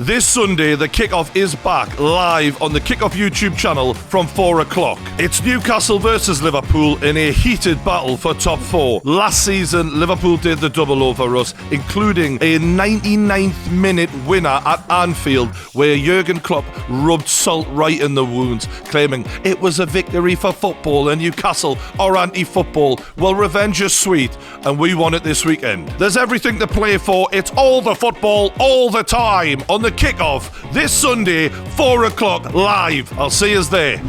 This Sunday, the kickoff is back live on the Kickoff YouTube channel from 4 o'clock. It's Newcastle versus Liverpool in a heated battle for top four. Last season, Liverpool did the double over us, including a 99th minute winner at Anfield, where Jurgen Klopp rubbed salt right in the wounds, claiming it was a victory for football and Newcastle are anti-football. Well, revenge is sweet, and we won it this weekend. There's everything to play for. It's all the football, all the time, on the kickoff this Sunday, 4 o'clock live. I'll see you there.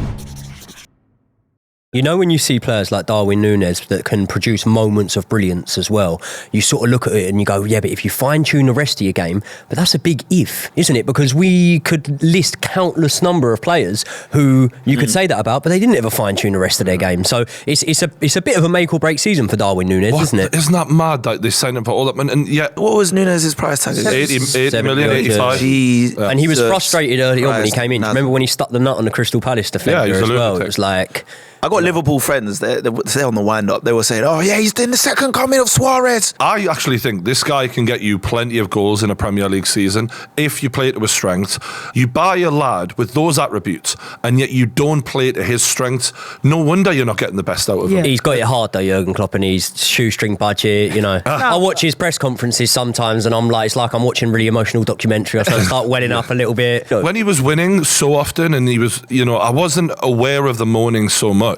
You know, when you see players like Darwin Núñez that can produce moments of brilliance as well, you sort of look at it and you go, yeah, but if you fine-tune the rest of your game, but that's a big if, isn't it? Because we could list countless number of players who you could say that about, but they didn't ever fine-tune the rest of their game. So it's a bit of a make-or-break season for Darwin Núñez, isn't it? Isn't that mad that they signed him for all that money? And yet, what was Núñez's price tag? 80 million, 85. And he was frustrated early on when he came in. Remember when he stuck the nut on the Crystal Palace defender as well? It was like... I got Liverpool friends, they're on the wind-up. They were saying, oh yeah, he's in the second coming of Suarez. I actually think this guy can get you plenty of goals in a Premier League season if you play it to his strengths. You buy a lad with those attributes and yet you don't play to his strengths. No wonder you're not getting the best out of him. He's got it hard though, Jurgen Klopp, and his shoestring budget, you know. I watch his press conferences sometimes and I'm like, it's like I'm watching a really emotional documentary. I start welling up a little bit. When he was winning so often and he was, you know, I wasn't aware of the mourning so much.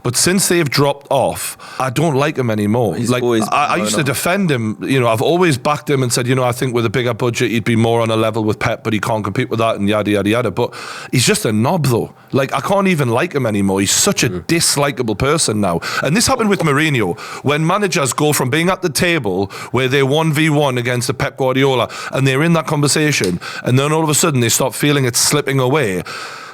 But since they've dropped off, I don't like him anymore. He's like I used to defend him. You know, I've always backed him and said, you know, I think with a bigger budget, he'd be more on a level with Pep, but he can't compete with that and yada, yada, yada. But he's just a knob, though. Like, I can't even like him anymore. He's such a dislikable person now. And this happened with Mourinho. When managers go from being at the table where they're 1v1 against the Pep Guardiola and they're in that conversation and then all of a sudden they start feeling it slipping away.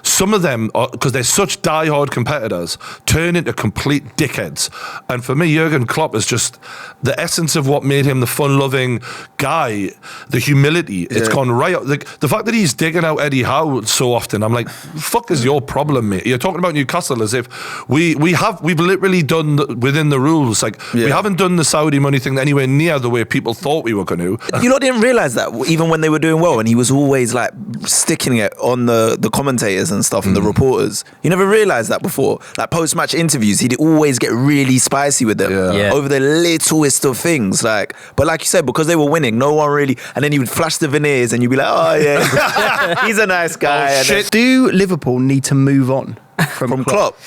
Some of them, because they're such die-hard competitors, turn into complete dickheads. And for me, Jurgen Klopp is just the essence of what made him the fun-loving guy, the humility. It's gone right out. Like, the fact that he's digging out Eddie Howe so often, I'm like, fuck is your problem, mate? You're talking about Newcastle as if we've literally done within the rules. Like, we haven't done the Saudi money thing anywhere near the way people thought we were going to. You lot didn't realise that even when they were doing well, and he was always like sticking it on the commentators and stuff and the reporters. You never realised that before. Like post-match interviews, he'd always get really spicy with them over the littlest of things. Like, but like you said, because they were winning, no one really. And then he would flash the veneers, and you'd be like, "Oh yeah, he's a nice guy." Oh, shit. Do Liverpool need to move on from Klopp?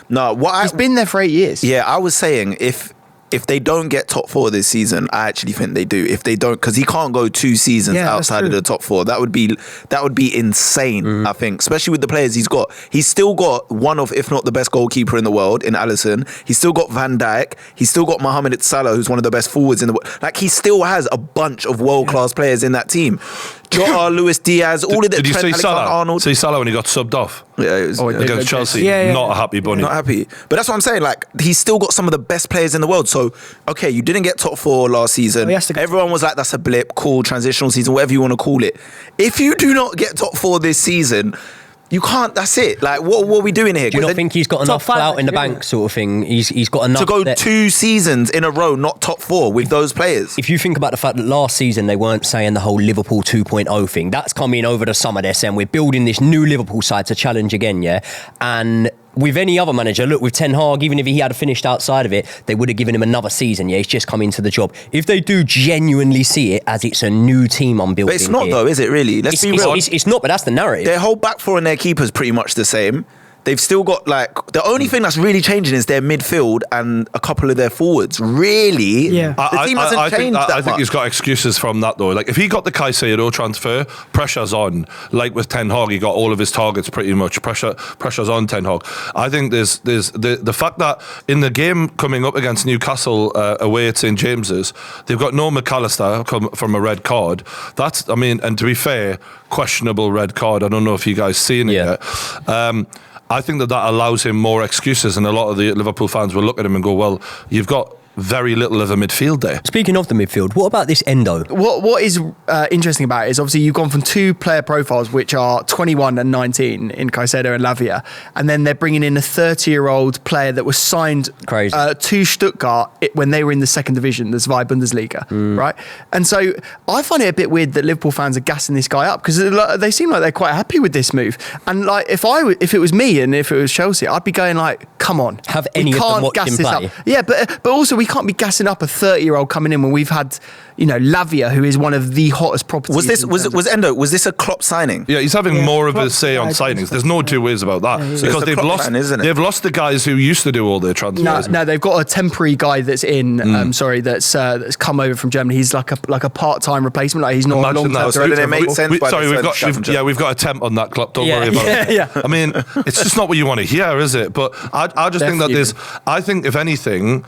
No, he's been there for 8 years. Yeah, I was saying if they don't get top four this season, I actually think they do. If they don't, because he can't go 2 seasons outside of the top four. That would be insane. I think, especially with the players he's got. He's still got one of, if not the best goalkeeper in the world in Alisson. He's still got Van Dijk. He's still got Mohamed Salah, who's one of the best forwards in the world. Like, he still has a bunch of world-class players in that team. Jota, Luis Diaz, all of the Did you see Alexander-Arnold. See Salah when he got subbed off? Yeah, it was, against Chelsea. Not a happy bunny. Not happy. But that's what I'm saying. Like, he's still got some of the best players in the world. So, okay, you didn't get top four last season. Everyone was like, that's a blip, cool, transitional season, whatever you want to call it. If you do not get top four this season, you can't, that's it. Like, what are we doing here? Do you not think he's got enough clout in the bank sort of thing? He's got enough... To go 2 seasons in a row, not top four with those players. If you think about the fact that last season they weren't saying the whole Liverpool 2.0 thing, that's coming over the summer. They're saying we're building this new Liverpool side to challenge again, yeah? And... with any other manager, look, with Ten Hag, even if he had finished outside of it, they would have given him another season. Yeah, he's just come into the job. If they do genuinely see it as it's a new team I'm building, but it's not though, is it really? Let's be real. It's not, but that's the narrative. Their whole back four and their keeper's pretty much the same. They've still got, like, the only thing that's really changing is their midfield and a couple of their forwards. Really? Yeah. The team hasn't changed that much. I think he's got excuses from that, though. Like, if he got the Caicedo transfer, pressure's on. Like with Ten Hag, he got all of his targets pretty much. Pressure's on Ten Hag. I think there's the fact that in the game coming up against Newcastle away at St James's, they've got no McAllister from a red card. That's, I mean, and to be fair, questionable red card. I don't know if you guys seen it yet. I think that allows him more excuses, and a lot of the Liverpool fans will look at him and go, well, you've got very little of a midfield there. Speaking of the midfield, what about this Endo? What is interesting about it is obviously you've gone from two player profiles which are 21 and 19 in Caicedo and Lavia, and then they're bringing in a 30-year-old player that was signed to Stuttgart when they were in the second division, the Zwei Bundesliga, right? And so I find it a bit weird that Liverpool fans are gassing this guy up because they seem like they're quite happy with this move. And like if it was me and if it was Chelsea, I'd be going like, come on, have any of them watched him play? Yeah, but also we can't be gassing up a 30-year-old coming in when we've had, Lavia, who is one of the hottest properties. Was Endo? Was this a Klopp signing? Yeah, he's having more of a say on signings. There's no two ways about that because they've lost the guys who used to do all their transfers. No, they've got a temporary guy that's in. That's come over from Germany. He's like a part-time replacement. Like he's not a long-term. So did it make sense? We've got a temp on that, Klopp. Don't worry about it. I mean, it's just not what you want to hear, is it? But I just think that I think if anything,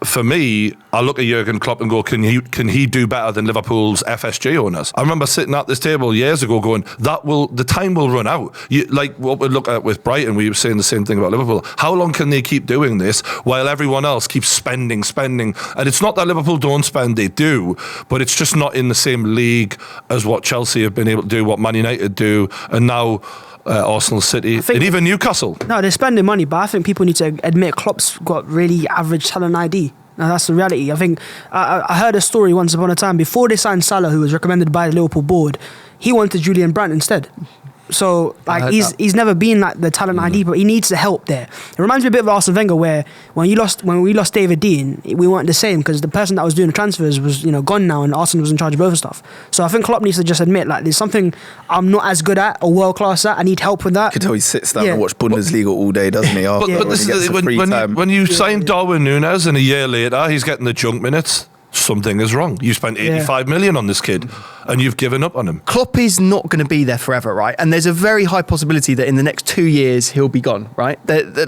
for me, I look at Jurgen Klopp and go, can he do better than Liverpool's FSG owners? I remember sitting at this table years ago going, the time will run out. Like what we look at with Brighton, we were saying the same thing about Liverpool. How long can they keep doing this while everyone else keeps spending? And it's not that Liverpool don't spend, they do, but it's just not in the same league as what Chelsea have been able to do, what Man United do, and now Arsenal, City, and even Newcastle. No, they're spending money, but I think people need to admit Klopp's got really average talent ID. Now, that's the reality. I think I heard a story once upon a time. Before they signed Salah, who was recommended by the Liverpool board, he wanted Julian Brandt instead. So like he's never been like the talent ID, but he needs the help there. It reminds me a bit of Arsene Wenger, where when we lost David Dean, we weren't the same because the person that was doing the transfers was gone now, and Arsene was in charge of both stuff. So I think Klopp needs to just admit like there's something I'm not as good at or world class at. I need help with that. You can tell he sits down and watch Bundesliga all day, doesn't he? But this is when you sign Darwin Núñez and a year later he's getting the junk minutes. Something is wrong. You spent 85 million on this kid and you've given up on him. Klopp is not going to be there forever, right? And there's a very high possibility that in the next 2 years he'll be gone, right?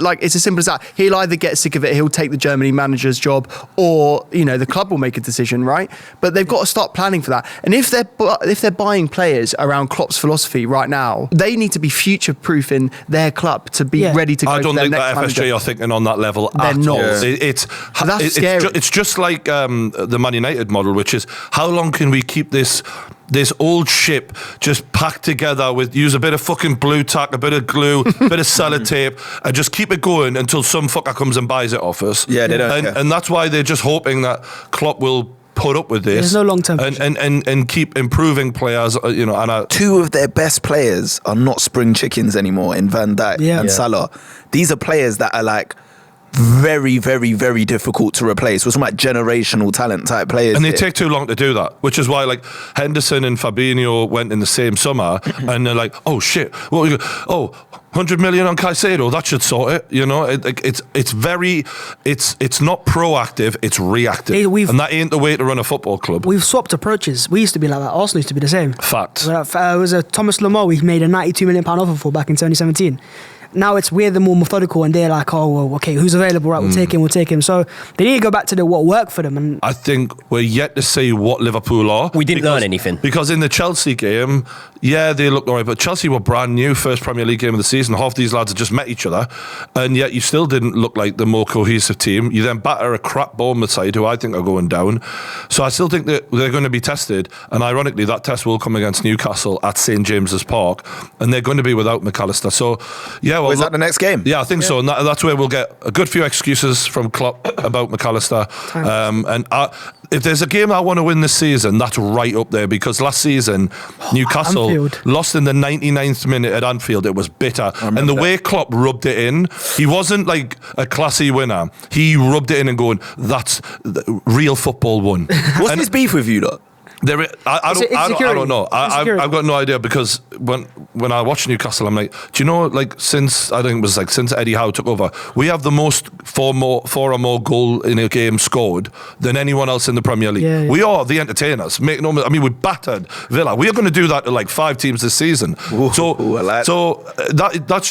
Like it's as simple as that. He'll either get sick of it, he'll take the Germany manager's job, or the club will make a decision, right? But they've got to start planning for that. And if they're buying players around Klopp's philosophy right now, they need to be future-proofing their club to be ready to go. I don't to their think next that FSG manager. are thinking on that level They're at not. all. That's scary. It's just like the Man United model, which is how long can we keep this old ship just packed together with use a bit of fucking blue tack, a bit of glue, a bit of sellotape, and just keep it going until some fucker comes and buys it off us. Yeah, they don't. And that's why they're just hoping that Klopp will put up with this. There's no long-term and keep improving players. Two of their best players are not spring chickens anymore in Van Dijk and Salah. These are players that are like very, very, very difficult to replace. We're talking about generational talent type players. And they take too long to do that, which is why like Henderson and Fabinho went in the same summer and they're like, oh shit, 100 million on Caicedo, that should sort it. It's not proactive, it's reactive. And that ain't the way to run a football club. We've swapped approaches. We used to be like that. Arsenal used to be the same. Fact. It was a Thomas Lemar we made a £92 million offer for back in 2017. Now we're the more methodical, and they're like, oh, well, okay, who's available? Right, we'll take him. So they need to go back to what worked for them. And I think we're yet to see what Liverpool are. We didn't learn anything. Because in the Chelsea game, they looked all right, but Chelsea were brand new, first Premier League game of the season. Half these lads had just met each other, and yet you still didn't look like the more cohesive team. You then batter a crap Bournemouth side, who I think are going down. So I still think that they're going to be tested, and ironically, that test will come against Newcastle at St James's Park, and they're going to be without McAllister. So, is that the next game? Yeah, I think so, and that's where we'll get a good few excuses from Klopp about McAllister. If there's a game I want to win this season, that's right up there, because last season Newcastle lost in the 99th minute at Anfield. It was bitter, and the way Klopp rubbed it in, he wasn't like a classy winner. He rubbed it in and going, that's real football won. What's his beef with you though? I don't know. I've got no idea, because when I watch Newcastle, I'm like, do you know, like since Eddie Howe took over, we have the most four or more goal in a game scored than anyone else in the Premier League. Yeah. We are the entertainers. We battered Villa. We are going to do that to like 5 teams this season. That's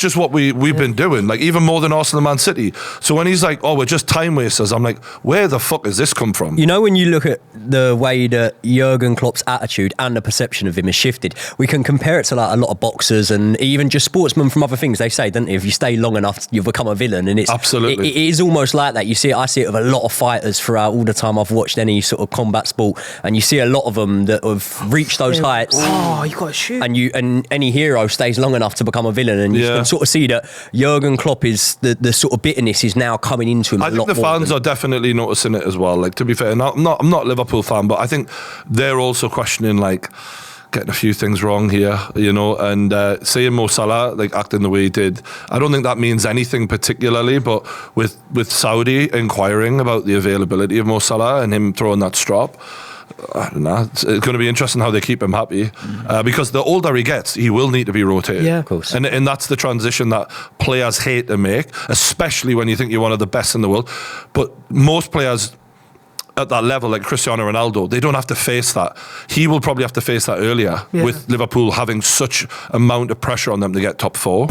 just what we've been doing. Like even more than Arsenal and Man City. So when he's like, oh, we're just time wasters, I'm like, where the fuck has this come from? You know, when you look at the way that Jurgen Klopp's attitude and the perception of him has shifted, we can compare it to to like a lot of boxers and even just sportsmen from other things. They say, don't they, if you stay long enough, you'll become a villain. And it's absolutely, it is almost like that. I see it with a lot of fighters throughout all the time I've watched any sort of combat sport, and you see a lot of them that have reached those heights. Oh, you got to shoot. And any hero stays long enough to become a villain, and you can sort of see that Jurgen Klopp is the sort of bitterness is now coming into him. I think the fans are definitely noticing it as well. Like, to be fair, I'm not a Liverpool fan, but I think they're also questioning like getting a few things wrong here, you know, and seeing Mo Salah like acting the way he did, I don't think that means anything particularly, but with Saudi inquiring about the availability of Mo Salah and him throwing that strop, I don't know, it's going to be interesting how they keep him happy, because the older he gets, he will need to be rotated. Yeah, of course. And that's the transition that players hate to make, especially when you think you're one of the best in the world. But most players at that level, like Cristiano Ronaldo, they don't have to face that. He will probably have to face that earlier, with Liverpool having such amount of pressure on them to get top 4.